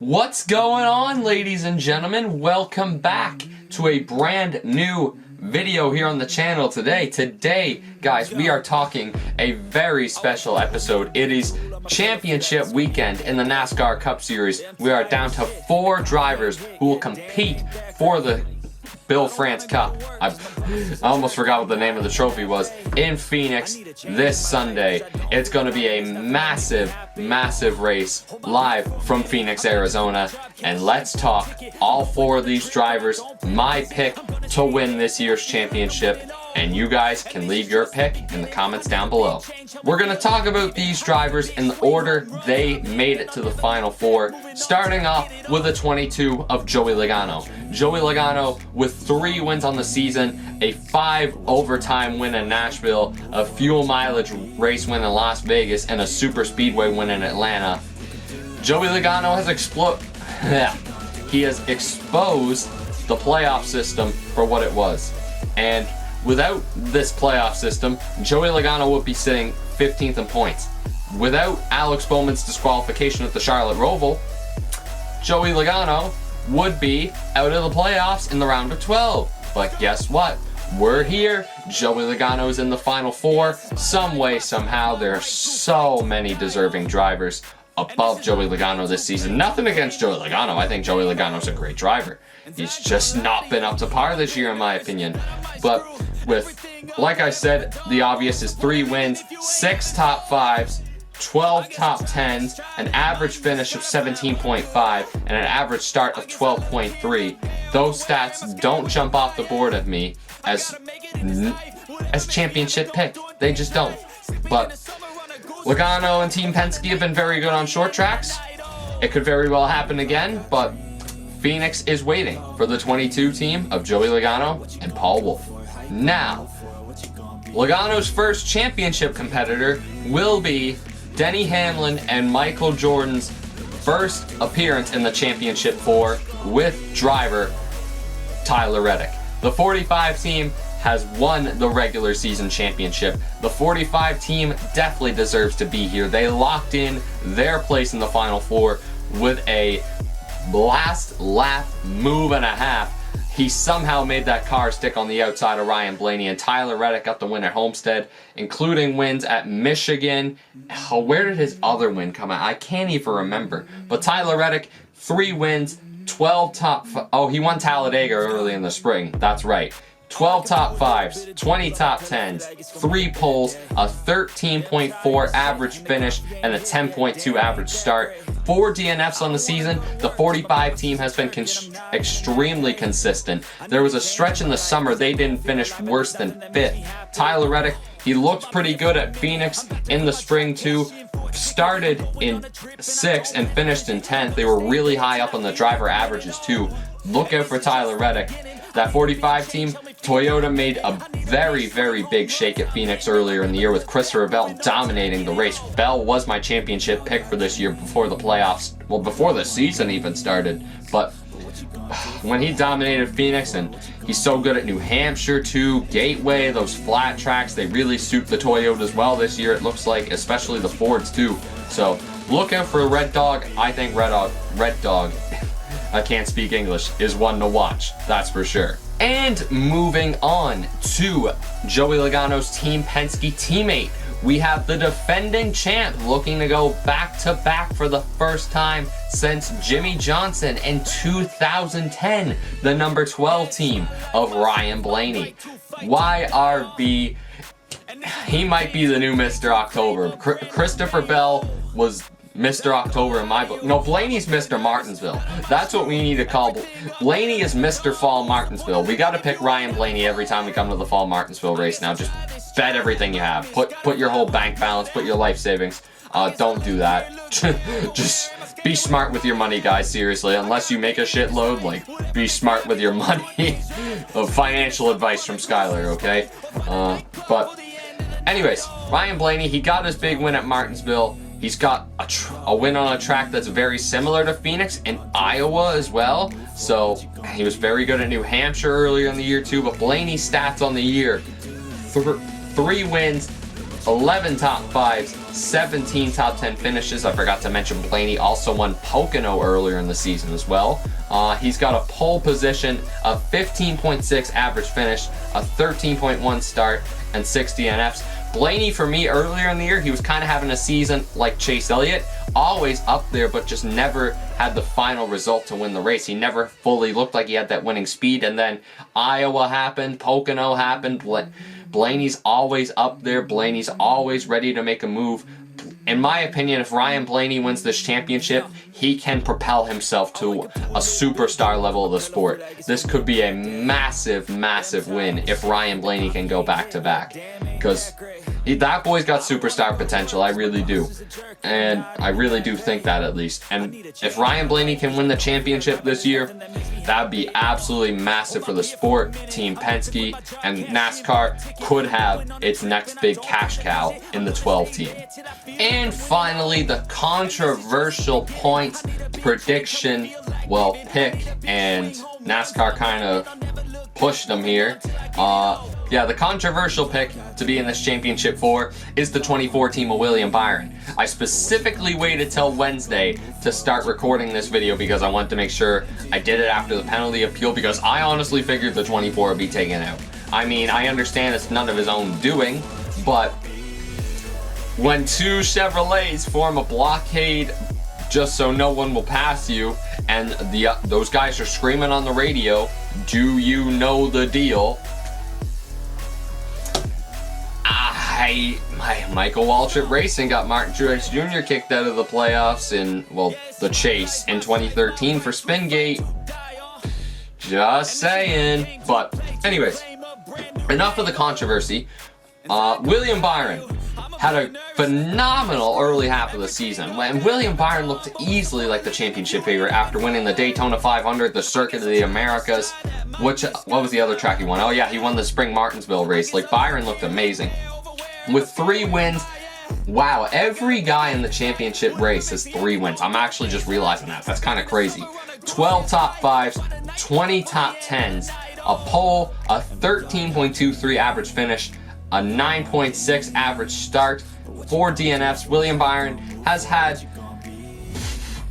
What's going on, ladies and gentlemen? Welcome back to a brand new video here on the channel today. Today, guys, we are talking a very special episode. It is championship weekend in the NASCAR Cup Series. We are down to 4 drivers who will compete for the Bill France Cup. I almost forgot what the name of the trophy was. In Phoenix this Sunday. It's going to be a massive race live from Phoenix, Arizona. And let's talk all 4 of these drivers. My pick to win this year's championship. And you guys can leave your pick in the comments down below. We're going to talk about these drivers in the order they made it to the Final Four, starting off with the 22 of Joey Logano. Joey Logano with 3 wins on the season, a 5 overtime win in Nashville, a fuel mileage race win in Las Vegas, and a super speedway win in Atlanta. Joey Logano has he has exposed the playoff system for what it was. And without this playoff system, Joey Logano would be sitting 15th in points. Without Alex Bowman's disqualification at the Charlotte Roval, Joey Logano would be out of the playoffs in the round of 12. But guess what? We're here. Joey Logano is in the Final Four. Some way, somehow, there are so many deserving drivers above Joey Logano this season. Nothing against Joey Logano. I think Joey Logano's a great driver. He's just not been up to par this year, in my opinion. But with, like I said, the obvious is 3 wins, 6 top 5s, 12 top 10s, an average finish of 17.5, and an average start of 12.3. Those stats don't jump off the board at me as championship pick. They just don't. But Logano and Team Penske have been very good on short tracks. It could very well happen again, but Phoenix is waiting for the 22 team of Joey Logano and Paul Wolfe. Now, Logano's first championship competitor will be Denny Hamlin and Michael Jordan's first appearance in the championship 4 with driver Tyler Reddick. The 45 team has won the regular season championship. The 45 team definitely deserves to be here. They locked in their place in the Final Four with a last lap move and a half. He somehow made that car stick on the outside of Ryan Blaney, and Tyler Reddick got the win at Homestead, including wins at Michigan. Oh, where did his other win come out? I can't even remember. But Tyler Reddick, 3 wins, 12 top... he won Talladega early in the spring. That's right. 12 top 5s, 20 top 10s, 3 poles, a 13.4 average finish, and a 10.2 average start. 4 DNFs on the season. The 45 team has been extremely consistent. There was a stretch in the summer they didn't finish worse than 5th. Tyler Reddick, he looked pretty good at Phoenix in the spring too. Started in 6th and finished in 10th. They were really high up on the driver averages too. Look out for Tyler Reddick. That 45 team, Toyota made a very big shake at Phoenix earlier in the year with Christopher Bell dominating the race. Bell was my championship pick for this year before the playoffs, well, before the season even started. But when he dominated Phoenix, and he's so good at New Hampshire too, Gateway, those flat tracks, they really suit the Toyotas well this year, it looks like, especially the Fords too. So look out for Red Dog. I think Red Dog I can't speak English, is one to watch, that's for sure. And moving on to Joey Logano's Team Penske teammate, we have the defending champ looking to go back-to-back for the first time since Jimmy Johnson in 2010, the number 12 team of Ryan Blaney. YRB, he might be the new Mr. October. Christopher Bell was Mr. October in my book. No, Blaney's Mr. Martinsville. That's what we need to call. Blaney is Mr. Fall Martinsville. We got to pick Ryan Blaney every time we come to the Fall Martinsville race now. Just bet everything you have. Put your whole bank balance, put your life savings. Don't do that. Just be smart with your money, guys, seriously. Unless you make a shitload, like, be smart with your money. Financial advice from Skylar, okay? But anyways, Ryan Blaney, he got his big win at Martinsville. He's got a win on a track that's very similar to Phoenix in Iowa as well. So he was very good at New Hampshire earlier in the year too. But Blaney's stats on the year, 3 wins, 11 top 5s, 17 top 10 finishes. I forgot to mention Blaney also won Pocono earlier in the season as well. He's got a pole position, a 15.6 average finish, a 13.1 start, and 6 DNFs. Blaney, for me, earlier in the year, he was kind of having a season like Chase Elliott, always up there, but just never had the final result to win the race. He never fully looked like he had that winning speed, and then Iowa happened, Pocono happened. Blaney's always up there. Blaney's always ready to make a move. In my opinion, if Ryan Blaney wins this championship, he can propel himself to a superstar level of the sport. This could be a massive, massive win if Ryan Blaney can go back-to-back. Because that boy's got superstar potential, I really do. And I really do think that, at least. And if Ryan Blaney can win the championship this year, that'd be absolutely massive for the sport. Team Penske and NASCAR could have its next big cash cow in the 12 team. And finally, the controversial point prediction, pick, and NASCAR kind of pushed them here. The controversial pick to be in this championship for is the 24 team of William Byron. I specifically waited till Wednesday to start recording this video because I wanted to make sure I did it after the penalty appeal, because I honestly figured the 24 would be taken out. I mean, I understand it's none of his own doing, but when two Chevrolets form a blockade just so no one will pass you, and those guys are screaming on the radio, "Do you know the deal?" Michael Waltrip Racing got Martin Truex Jr. kicked out of the playoffs in, the chase in 2013 for Spingate. Just saying. But anyways, enough of the controversy. William Byron had a phenomenal early half of the season, and William Byron looked easily like the championship favorite after winning the Daytona 500, the Circuit of the Americas. What was the other track he won? Oh yeah, he won the Spring Martinsville race. Byron looked amazing. With 3 wins, wow, every guy in the championship race has 3 wins. I'm actually just realizing that. That's kind of crazy. 12 top 5s, 20 top 10s, a pole, a 13.23 average finish, a 9.6 average start, 4 DNFs. William Byron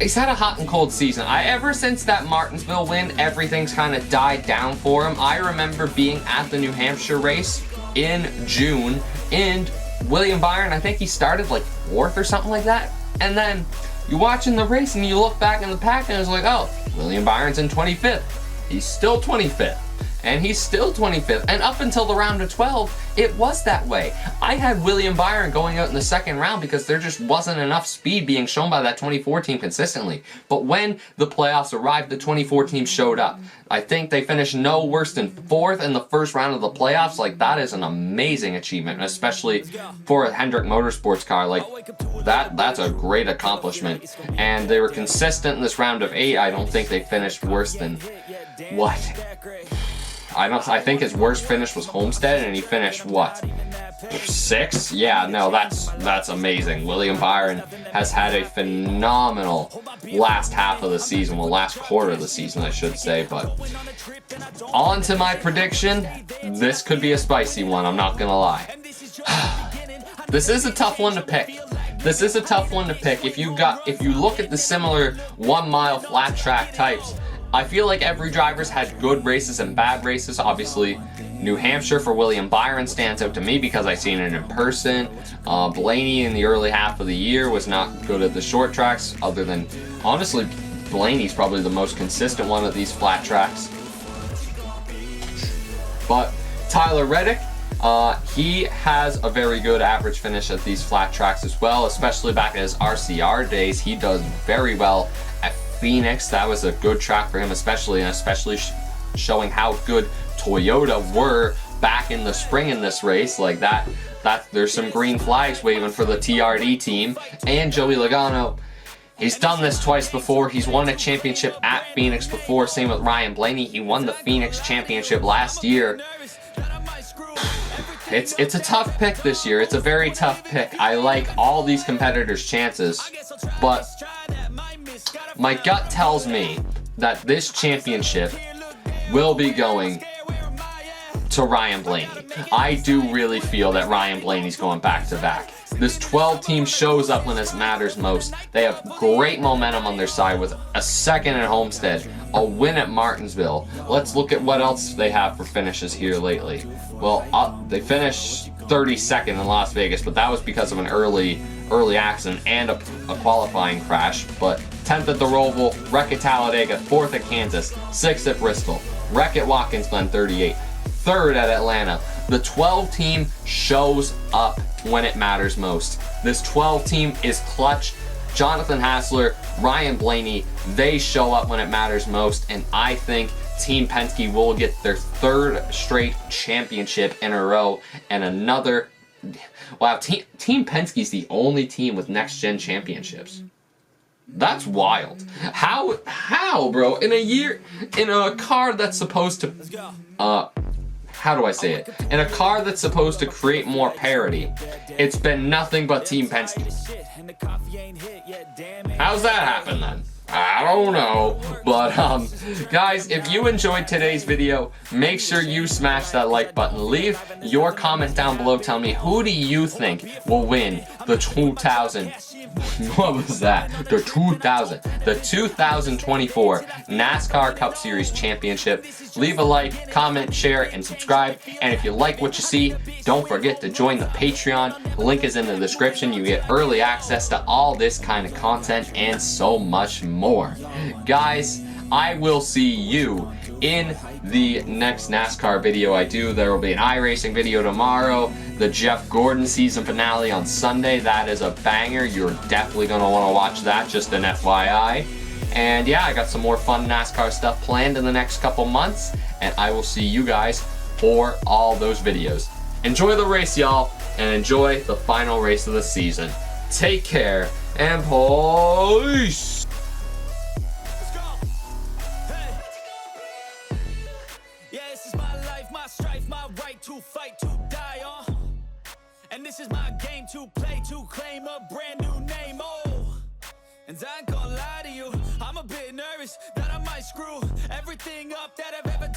he's had a hot and cold season. Ever since that Martinsville win, everything's kind of died down for him. I remember being at the New Hampshire race in June, and William Byron, I think he started 4th or something like that. And then you're watching the race and you look back in the pack and it's like, oh, William Byron's in 25th. He's still 25th. And he's still 25th. And up until the round of 12, it was that way. I had William Byron going out in the second round because there just wasn't enough speed being shown by that 24 team consistently. But when the playoffs arrived, the 24 team showed up. I think they finished no worse than 4th in the first round of the playoffs. That is an amazing achievement, especially for a Hendrick Motorsports car. That's a great accomplishment. And they were consistent in this round of 8. I don't think they finished worse than what? I think his worst finish was Homestead, and he finished, 6th? Yeah, no, that's amazing. William Byron has had a phenomenal last half of the season, last quarter of the season, I should say. But on to my prediction. This could be a spicy one, I'm not gonna lie. This is a tough one to pick. If you look at the similar 1 mile flat track types, I feel like every driver's had good races and bad races. Obviously, New Hampshire for William Byron stands out to me because I've seen it in person. Blaney in the early half of the year was not good at the short tracks, other than, honestly, Blaney's probably the most consistent one of these flat tracks. But Tyler Reddick, he has a very good average finish at these flat tracks as well, especially back in his RCR days. He does very well at Phoenix. That was a good track for him, especially showing how good Toyota were back in the spring in this race. That there's some green flags waving for the TRD team. And Joey Logano, he's done this twice before. He's won a championship at Phoenix before. Same with Ryan Blaney. He won the Phoenix championship last year. It's a tough pick this year. It's a very tough pick. I like all these competitors' chances, but my gut tells me that this championship will be going to Ryan Blaney. I do really feel that Ryan Blaney's going back to back. This 12 team shows up when it matters most. They have great momentum on their side with a second at Homestead, a win at Martinsville. Let's look at what else they have for finishes here lately. Well, they finished 32nd in Las Vegas, but that was because of an early accident and a qualifying crash. But 10th at the Roval, wreck at Talladega, 4th at Kansas, 6th at Bristol, wreck at Watkins Glen 38, 3rd at Atlanta. The 12 team shows up when it matters most. This 12 team is clutch. Jonathan Hassler, Ryan Blaney, they show up when it matters most, and I think Team Penske will get their 3rd straight championship in a row, and another. Wow, Team Penske's the only team with next-gen championships. That's wild. How, bro? In a car that's supposed to, how do I say it? In a car that's supposed to create more parity, it's been nothing but Team Penske. How's that happen then? I don't know, but guys, if you enjoyed today's video, make sure you smash that like button. Leave your comment down below. Tell me, who do you think will win the 2024 NASCAR Cup Series Championship? Leave a like, comment, share, and subscribe. And if you like what you see, don't forget to join the Patreon. The link is in the description. You get early access to all this kind of content and so much more. Guys, I will see you in the next NASCAR video I do. There will be an iRacing video tomorrow, the Jeff Gordon season finale on Sunday. That is a banger. You're definitely going to want to watch that, just an FYI. And yeah, I got some more fun NASCAR stuff planned in the next couple months, and I will see you guys for all those videos. Enjoy the race, y'all, and enjoy the final race of the season. Take care, and peace! To fight, to die on, and this is my game to play, to claim a brand new name. Oh, and I ain't gonna lie to you, I'm a bit nervous that I might screw everything up that I've ever done.